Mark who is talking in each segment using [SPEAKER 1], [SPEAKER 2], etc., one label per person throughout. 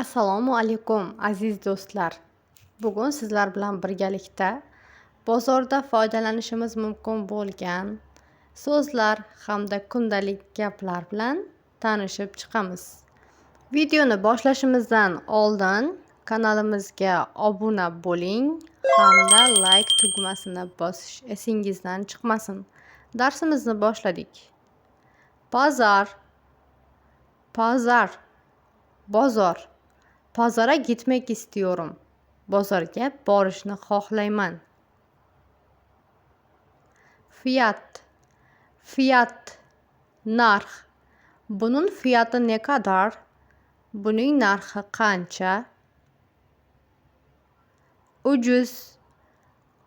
[SPEAKER 1] Assalomu alaykum aziz do'stlar. Bugun sizlar bilan birgalikda bozorda foydalanishimiz mumkin bo'lgan so'zlar hamda kundalik gaplar bilan tanishib chiqamiz. Videoni boshlashimizdan oldin kanalimizga obuna bo'ling hamda like tugmasini bosish esingizdan chiqmasin. Darsimizni boshladik. Bozor, bozor. Bozorga gitmek istiyorum. Bozorga borishni xohlayman. Fiyat, narx. Bunun fiyati ne kadar? Buning narxi qancha?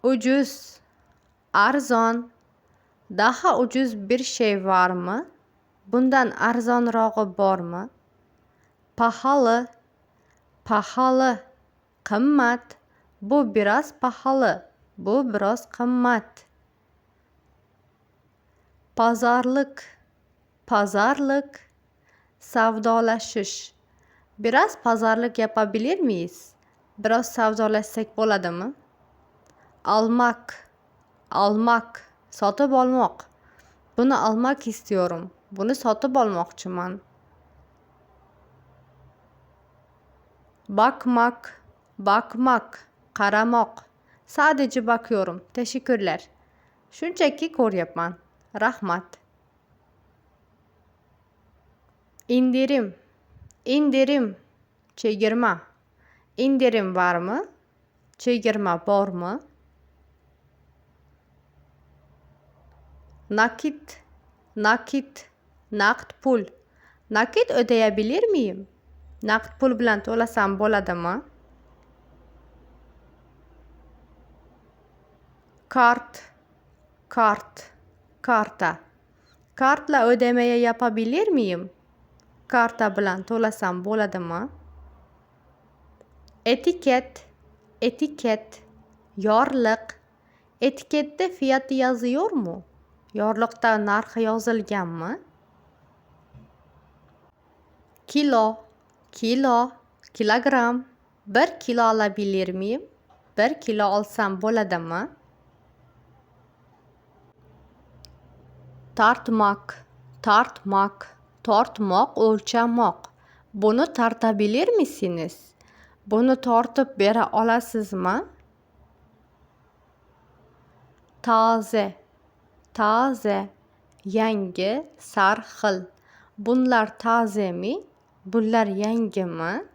[SPEAKER 1] Ucuz, arzon. Daha ucuz bir şey var mı? Bundan arzonrog'i bormi? Pahalı, qimmat. Bu biraz pahalı, bu biraz qimmat. Pazarlık, savdolashish. Biraz pazarlık yapabilir miyiz? Biraz savdolaşsak bo'ladimi? Almak, sotib olmoq. Buni almak istiyorum. Buni sotib olmoqchiman. Bakmak, qaramoq. Sadece bakıyorum. Teşekkürler. Shunchaki ko'ryapman. Rahmat. İndirim, chegirma. İndirim var mı? Chegirma bormi? Nakit, naqd pul. Nakit ödeyebilir miyim? Naqd pul bilan to'lasam bo'ladimi? Karta. Kartla ödemeye yapabilir miyim? Karta bilan to'lasam bo'ladimi? Etiket, yorliq. Etiketda fiyati yazıyor mu? Yorliqda narxi yozilganmi? Kilogram. 1 kilo alabilir miyim? 1 kilo olsam bo'ladimi? Tortmoq, o'lchamoq. Buni tartabilir misiniz? Buni tortib bera olasizmi? Toze, yangi, sarxil. Bunlar tozemi? Bunlar yangimi?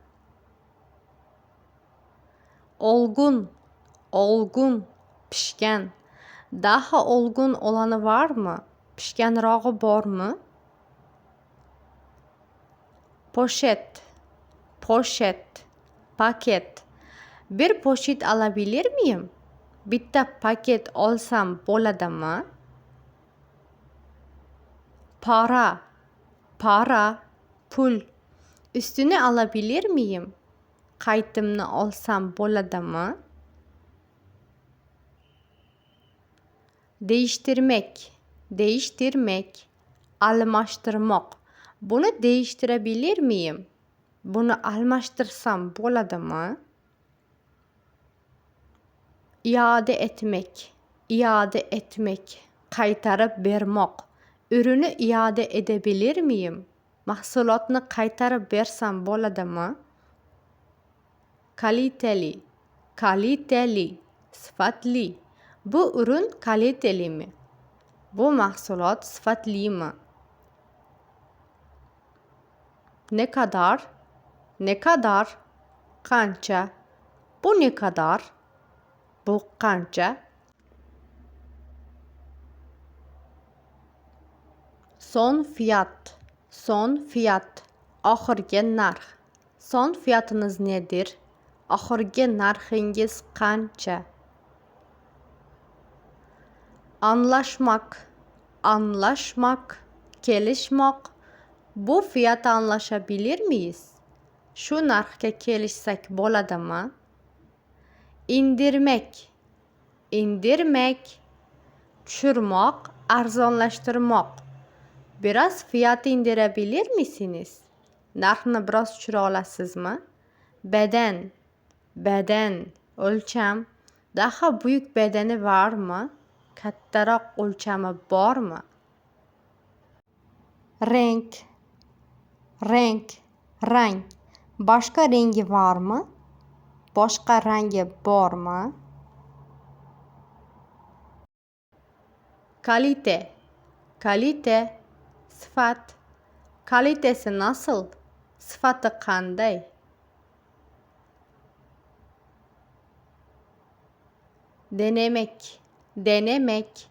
[SPEAKER 1] Olgun, pishgan. Daha olgun olanı var mı? Pishganrog'i bormi? Paket. Bir poşet alabilir miyim? Bitta paket olsam bo'ladimi? Para, pul. Üstüne alabilir miyim? Qaytimni olsam bo'ladimi? Değiştirmek, almashtirmoq. Buni değiştirebilir miyim? Buni almashtirsam bo'ladimi? İade etmek, qaytarib bermoq. Ürünü iade edebilir miyim? Mahsulotni qaytarib bersam bo'ladimi? Kaliteli, sifatli. Bu ürün kalitelimi? Bu mahsulot sifatlimi? Ne kadar? Qancha? Bu ne kadar? Bu qancha? Son fiyat. Oxirgi narx. Son fiyatınız nedir? Oxirgi narxingiz qancha? Anlaşmak, kelishmoq. Bu fiyatda anlaşabilir miyiz? Shu narxga kelishsak bo'ladimi? İndirmek, tushirmoq, arzonlashtirmoq. Biraz fiyatı indirebilir misiniz? Narxni biroz tushira olasizmi? beden, beden, o'lcham. Daha buyuk bedeni bormi? Kattaroq o'lchami bormi? Renk, renk, rang. Boshqa rengi bormi? Boshqa rangi bormi? Kalite, kalite, sifat. Kalitesi nasıl? Sifati qanday? Denemek, denemek.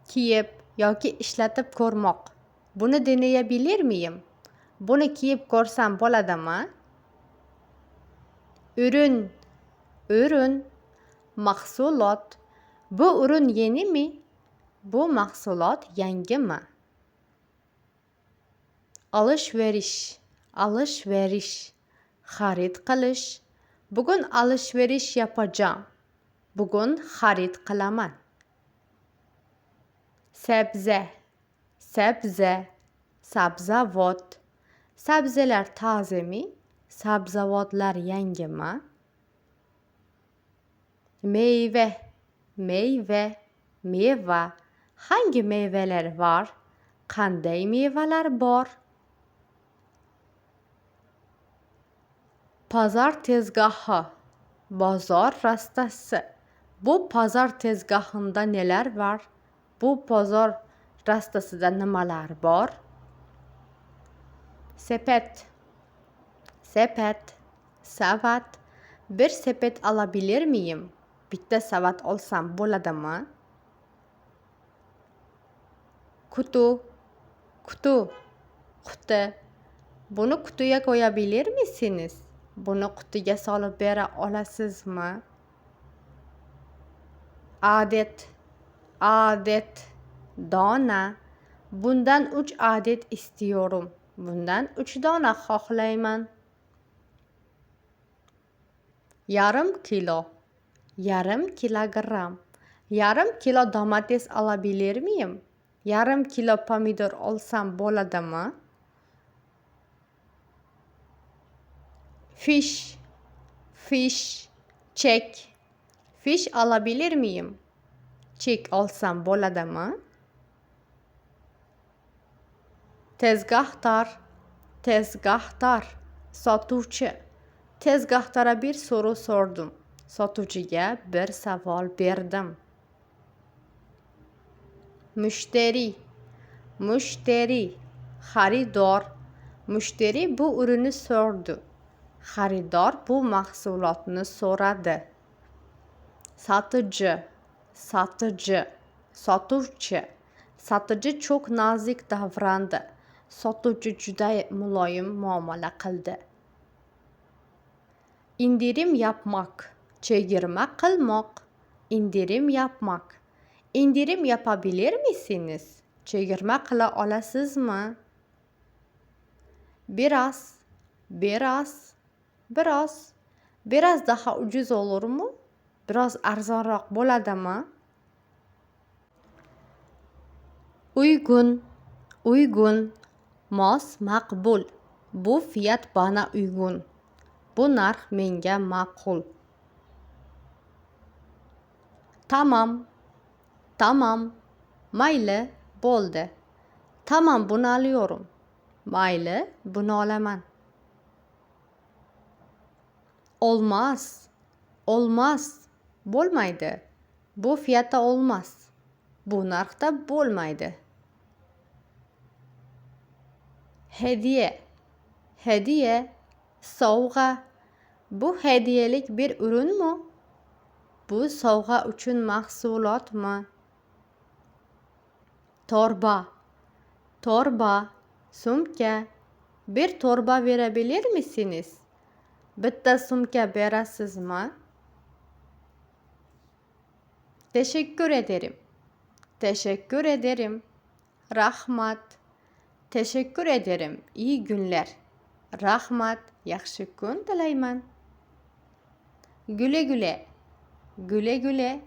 [SPEAKER 1] Kiyib yoki ishlatib ko'rmoq. Buni denayabilir miyim? Buni kiyib ko'rsam bo'ladimi? Ürün, ürün, mahsulot. Bu ürün yenimi? Bu mahsulot yangimi? Alışveriş, alışveriş, xarid qilish. Bugun alışveriş yapacağım. Bugun xarid qilaman. Sebze, sebze, sabzavot. Sabzelar tozami? Sabzavotlar yangimi? Meyve, meyve, meva. Hangi meyveler var? Qanday mevalar bor? Pazar tezgahı, bozor rastasi. Bu pazar tezgahında neler var? Bu pazar rastasida nimalar bor? Sepet, sepet, savat. Bir sepet alabilir miyim? Bitta savat olsam bo'ladimi? Kutu, kutu, quti. Buni qutiga qo'yabilir misiniz? Buni qutiga solib bera olasizmi? Adet, adet, dona. Bundan 3 adet istiyorum. Bundan 3 dona xohlayman. Yarım kilo, yarım kilogram. Yarım kilo domates alabilir miyim? Yarım kilo pomidor olsam bo'ladimi? Fish, fish, çek. Fish alabilir miyim? Çek olsam bo'ladimi? Tezgahtar, tezgahtar, sotuvchi. Tezgahtara bir so'ru sordum. Sotuvchiga bir savol berdim. Mushtari, mushtari, xaridor. Mushtari bu ürünü sordu. Xaridor bu mahsulotni so'radi. Satıcı, satıcı, sotuvchi. Satıcı çok nazik davrandı. Sotuvchi juda muloyim muomala qildi. İndirim yapmak, chegirma qilmoq. İndirim yapmak. İndirim yapabilir misiniz? Chegirma qila olasizmi? Biraz, biraz, biraz. Biraz daha ucuz olur mu? Biraz arzonroq bo'ladimi? Uygun, uygun, mos, maqbul. Bu fiyat bana uygun. Bu narx menga ma'qul. Tamam, tamam, mayli, bo'ldi. Tamam, bunu alıyorum. Mayli, bunu olaman. Olmaz, olmaz, bo'lmaydi. Bu fiyatda olmaz. Bu narxda bo'lmaydi. Hediye, hediye, sovg'a. Bu hediyelik bir ürün mü? Bu sovg'a uchun mahsulotmi? Torba, torba, sumka. Bir torba verebilir misiniz? Bitta sumka berasizmi? Teşekkür ederim. Teşekkür ederim. Rahmat. Teşekkür ederim. İyi günler. Rahmat. Yaxshi kun tilayman. Güle güle. Güle güle.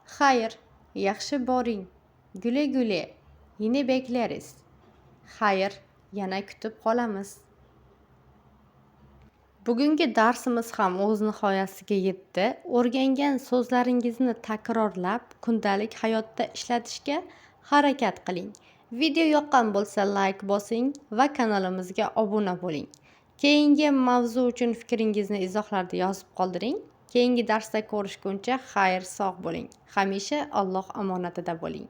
[SPEAKER 1] Xayr. Yaxshi boring. Güle güle. Yine bekleriz. Xayr. Yana kutib qolamiz. Bugungi darsimiz ham o'z nihoyasiga yetdi. O'rgangan so'zlaringizni takrorlab, kundalik hayotda ishlatishga harakat qiling. Video yoqqan bo'lsa like bosing va kanalimizga obuna bo'ling. Keyingi mavzu uchun fikringizni izohlarda yozib qoldiring. Keyingi darsda ko'rishguncha xayr, sog' bo'ling. Hamisha Alloh omonatida bo'ling.